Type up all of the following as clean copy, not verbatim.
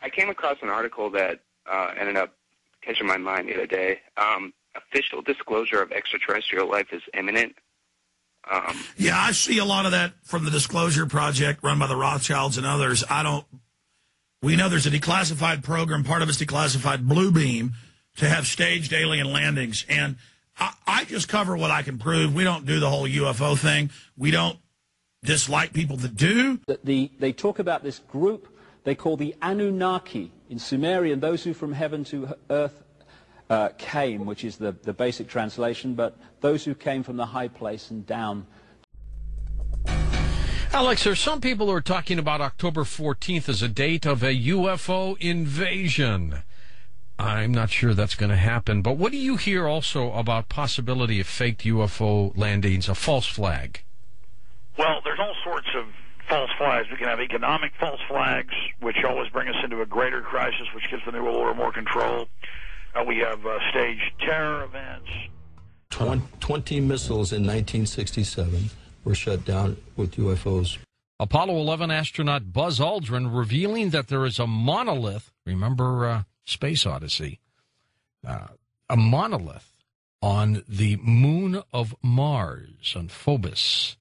I came across an article that ended up catching my mind the other day. Official disclosure of extraterrestrial life is imminent. Yeah, I see a lot of that from the Disclosure Project run by the Rothschilds and others. We know there's a declassified program, part of it's declassified, Bluebeam, to have staged alien landings. And I just cover what I can prove. We don't do the whole UFO thing. We don't dislike people that do. They talk about this group they call the Anunnaki in Sumerian, those who from heaven to earth came, which is the basic translation, but those who came from the high place and down. Alex, there's some people who are talking about October 14th as a date of a UFO invasion. I'm not sure that's going to happen, but what do you hear also about possibility of faked UFO landings, a false flag? Well, there's all sorts of false flags. We can have economic false flags, which always bring us into a greater crisis, which gives the New World Order more control. We have staged terror events. 20 missiles in 1967 were shut down with UFOs. Apollo 11 astronaut Buzz Aldrin revealing that there is a monolith, remember Space Odyssey, a monolith on the moon of Mars, on Phobos.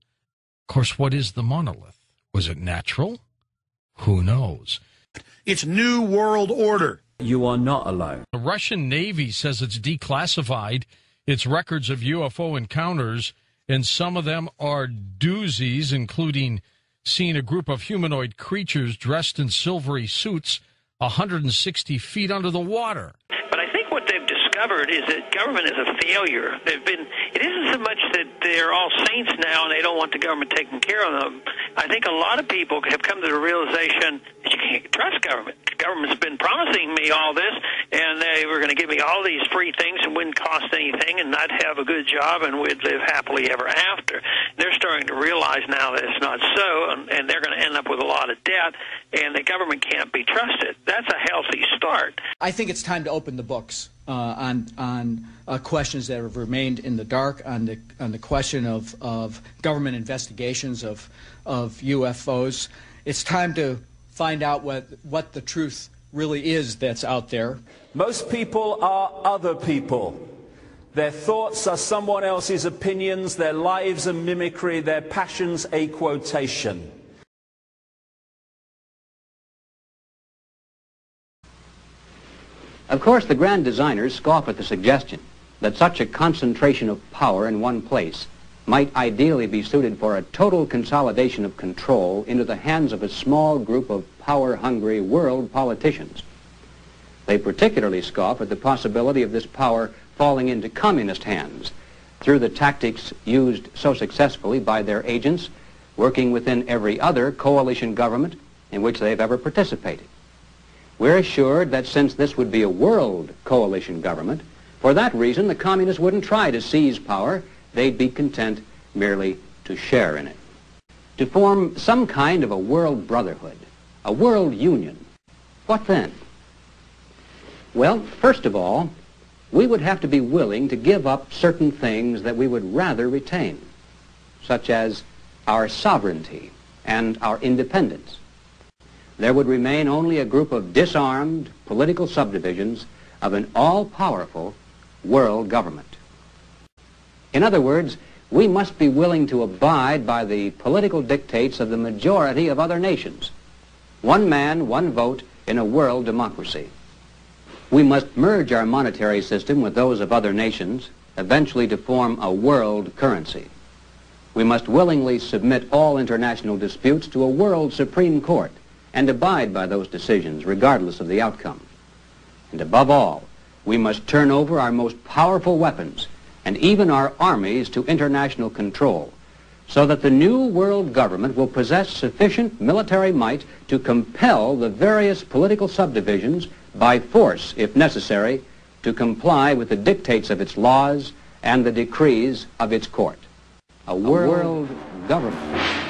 Of course, what is the monolith? Was it natural? Who knows? It's New World Order. You are not alone. The Russian Navy says it's declassified its records of UFO encounters, and some of them are doozies, including seeing a group of humanoid creatures dressed in silvery suits 160 feet under the water. But I think what they've discovered is that government is a failure. It isn't so much that they're all saints now and they don't want the government taking care of them. I think a lot of people have come to the realization that you can't trust government. The government's been promising me all this, and they were going to give me all these free things and wouldn't cost anything, and I'd have a good job and we'd live happily ever after. They're starting to realize now that it's not so, and they're going to end up with a lot of debt, and the government can't be trusted. That's a healthy start. I think it's time to open the books on questions that have remained in the dark, on the question of government investigations of UFOs. It's time to find out what the truth really is that's out there. Most people are other people. Their thoughts are someone else's opinions, their lives a mimicry, their passions a quotation. Of course, the grand designers scoff at the suggestion that such a concentration of power in one place might ideally be suited for a total consolidation of control into the hands of a small group of power-hungry world politicians. They particularly scoff at the possibility of this power falling into communist hands through the tactics used so successfully by their agents working within every other coalition government in which they've ever participated. We're assured that since this would be a world coalition government, for that reason the communists wouldn't try to seize power. They'd be content merely to share in it. To form some kind of a world brotherhood, a world union. What then? Well, first of all, we would have to be willing to give up certain things that we would rather retain, such as our sovereignty and our independence. There would remain only a group of disarmed political subdivisions of an all-powerful world government. In other words, we must be willing to abide by the political dictates of the majority of other nations. One man, one vote in a world democracy. We must merge our monetary system with those of other nations, eventually to form a world currency. We must willingly submit all international disputes to a world Supreme Court and abide by those decisions regardless of the outcome. And above all, we must turn over our most powerful weapons and even our armies to international control, so that the new world government will possess sufficient military might to compel the various political subdivisions by force, if necessary, to comply with the dictates of its laws and the decrees of its court. A world government.